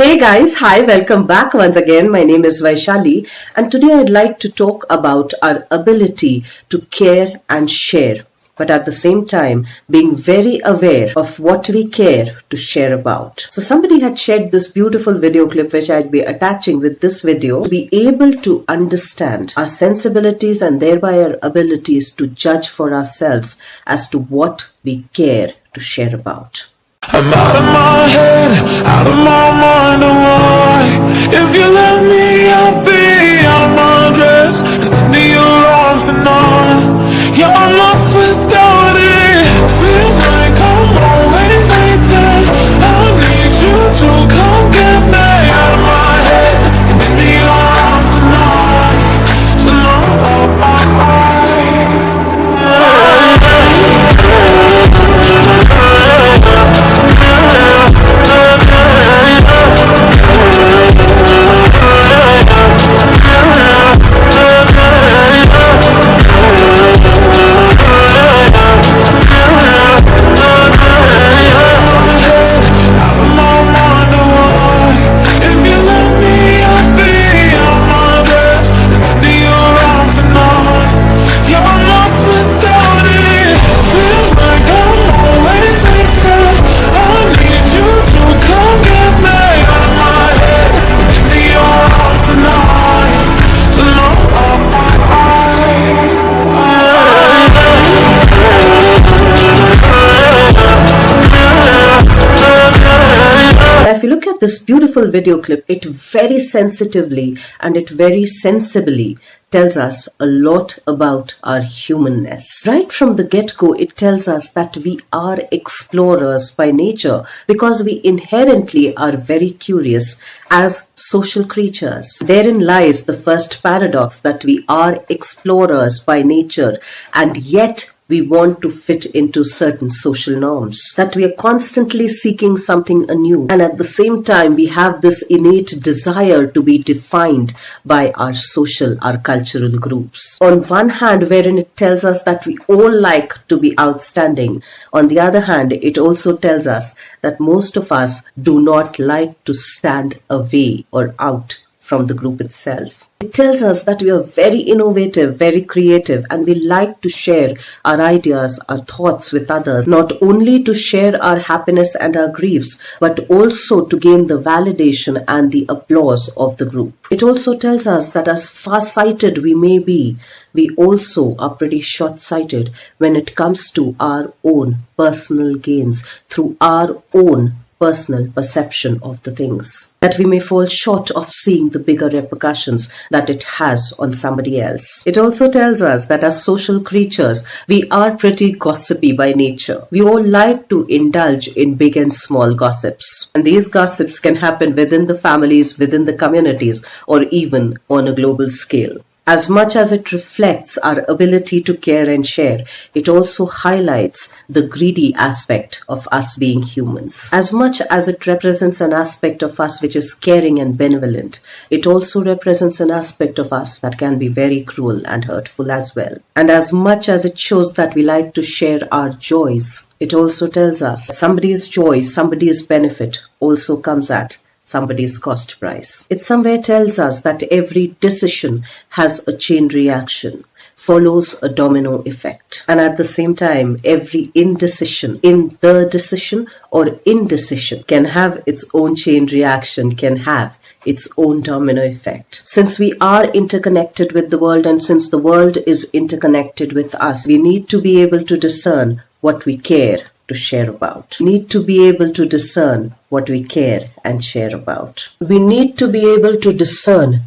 Hey guys, hi, welcome back once again. My name is Vaishali and today I'd like to talk about our ability to care and share, but at the same time being very aware of what we care to share about. So somebody had shared this beautiful video clip which I'd be attaching with this video to be able to understand our sensibilities and thereby our abilities to judge for ourselves as to what we care to share about. I'm out of my head, out of my mind, oh why? If you let me, I'll be out of my dress and into your arms tonight. Yeah, I'm lost without it. Feels like I'm always waiting. I need you to come get me out of my head and into your arms tonight. If you look at this beautiful video clip, it very sensitively and it very sensibly tells us a lot about our humanness. Right from the get-go, it tells us that we are explorers by nature because we inherently are very curious as social creatures. Therein lies the first paradox, that we are explorers by nature and yet we want to fit into certain social norms, that we are constantly seeking something anew, and at the same time we have this innate desire to be defined by our cultural groups. On one hand, wherein it tells us that we all like to be outstanding, on the other hand, it also tells us that most of us do not like to stand away or out from the group itself. It tells us that we are very innovative, very creative, and we like to share our ideas, our thoughts with others, not only to share our happiness and our griefs, but also to gain the validation and the applause of the group. It also tells us that as far-sighted we may be, we also are pretty short-sighted when it comes to our own personal gains through our own personal perception of the things, that we may fall short of seeing the bigger repercussions that it has on somebody else. It also tells us that as social creatures, we are pretty gossipy by nature. We all like to indulge in big and small gossips. And these gossips can happen within the families, within the communities, or even on a global scale. As much as it reflects our ability to care and share, it also highlights the greedy aspect of us being humans. As much as it represents an aspect of us which is caring and benevolent, it also represents an aspect of us that can be very cruel and hurtful as well. And as much as it shows that we like to share our joys, it also tells us that somebody's joy, somebody's benefit also comes at somebody's cost price. It somewhere tells us that every decision has a chain reaction, follows a domino effect. And at the same time, every indecision in the decision or indecision can have its own chain reaction, can have its own domino effect. Since we are interconnected with the world and since the world is interconnected with us, we need to be able to discern what we care to share about. We need to be able to discern what we care and share about. We need to be able to discern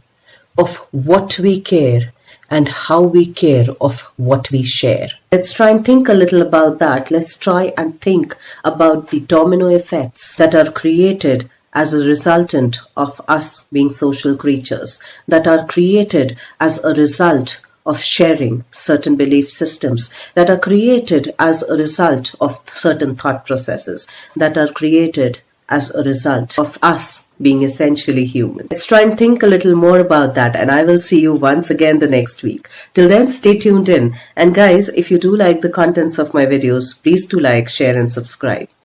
of what we care and how we care of what we share. Let's try and think a little about that. Let's try and think about the domino effects that are created as a resultant of us being social creatures, that are created as a result of sharing certain belief systems, that are created as a result of certain thought processes, that are created as a result of us being essentially human. Let's try and think a little more about that, and I will see you once again the next week. Till then, stay tuned in. And guys, if you do like the contents of my videos, please do like, share and subscribe.